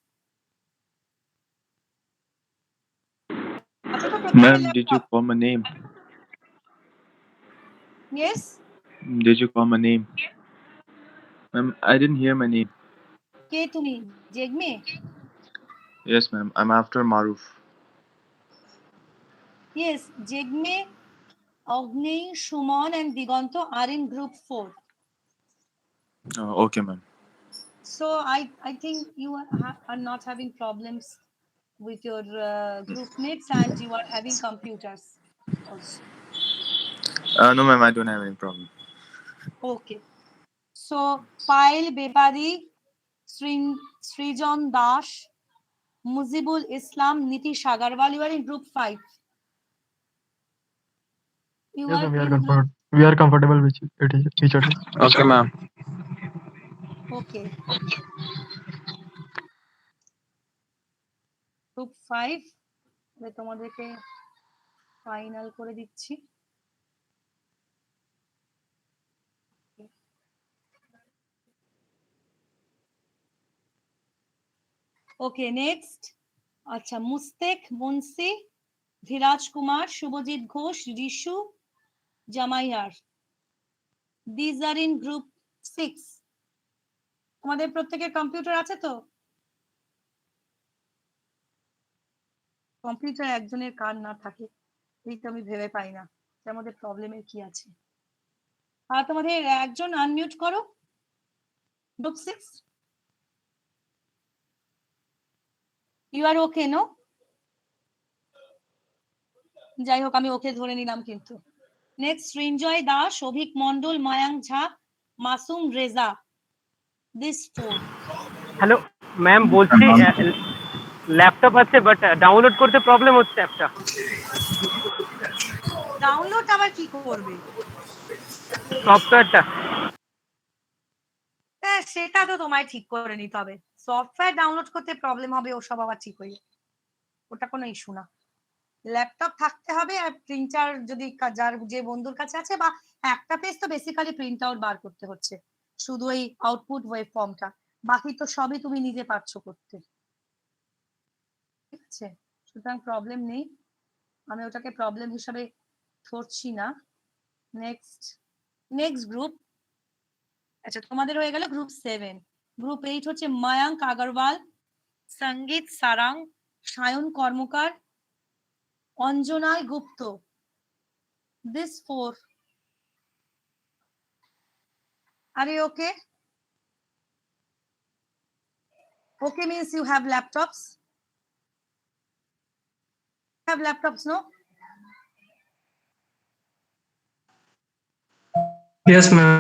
Ma'am, did you call my name? Yes. Did you call my name? Ma'am, I didn't hear my name. কে তুমি? জেগমে? Yes, ma'am. I'm after Maruf. Yes, Jegme, Agni, Shuman and Diganto are in group 4. Oh, okay, ma'am. So I think you are not having problems with your group mates and you are having computers also. No, ma'am. I don't have any problem. Okay. So Pail Bebari, Srijan Dash, Muzibul Islam, Nitish Agarwal, you are in group 5. You Yes, are ma'am, in we are comfortable with each other. Okay, ma'am. Okay. Group 5 তোমাদেরকে final করে দিচ্ছি। Okay, next. আচ্ছা, Mustek Munshi, Dhiraj Kumar, Shubhajit Ghosh, Rishu Jamaiyar, these are in group 6। তোমাদের প্রত্যেকের computer আছে তো? Computer একজনের কার না থাকে এই তো আমি ভেবে পাই না তার মধ্যে প্রবলেমের কি আছে। আর তোমাদের একজন আনমিউট করো, group 6 you are okay no? যাই হোক আমি ওকে ধরে নিলাম। কিন্তু next Srinjoy Das, Abhik Mondal, Mayank Jha, Masum Reza, this 4। Hello ma'am, বলছি ল্যাপটপ আছে বাট ডাউনলোড করতে প্রবলেম হচ্ছে অ্যাপটা। ডাউনলোড আবার কি করবে? সফটওয়্যারটা। হ্যাঁ সেটা তো তোমায় ঠিক করে নিতে হবে। সফটওয়্যার ডাউনলোড করতে প্রবলেম হবে ওসব আবার ঠিক হয়ে যাবে, ওটা কোনো ইস্যু না। ল্যাপটপ থাকতে হবে আর প্রিন্টার যদি যার যে বন্ধুর কাছে আছে, বা একটা পেজ তো বেসিক্যালি প্রিন্ট আউট বার করতে হচ্ছে, শুধু এই আউটপুট ওয়েব ফর্মটা, বাকি তো সবই তুমি নিজে পারছো করতে, ঠিক আছে? সুতরাং প্রবলেম নেই, আমি ওটাকে প্রবলেম হিসাবে ধরছি না। নেক্সট গ্রুপ, আচ্ছা তোমাদের হয়ে গেল গ্রুপ 7। গ্রুপ 8 হচ্ছে মায়াঙ্ক আগরওয়াল, সঙ্গীত সারাং, সায়ন কর্মকার, অঞ্জনায় গুপ্ত, this 4. Are you okay? Okay means you have laptops. Have laptops, no? Yes, ma'am.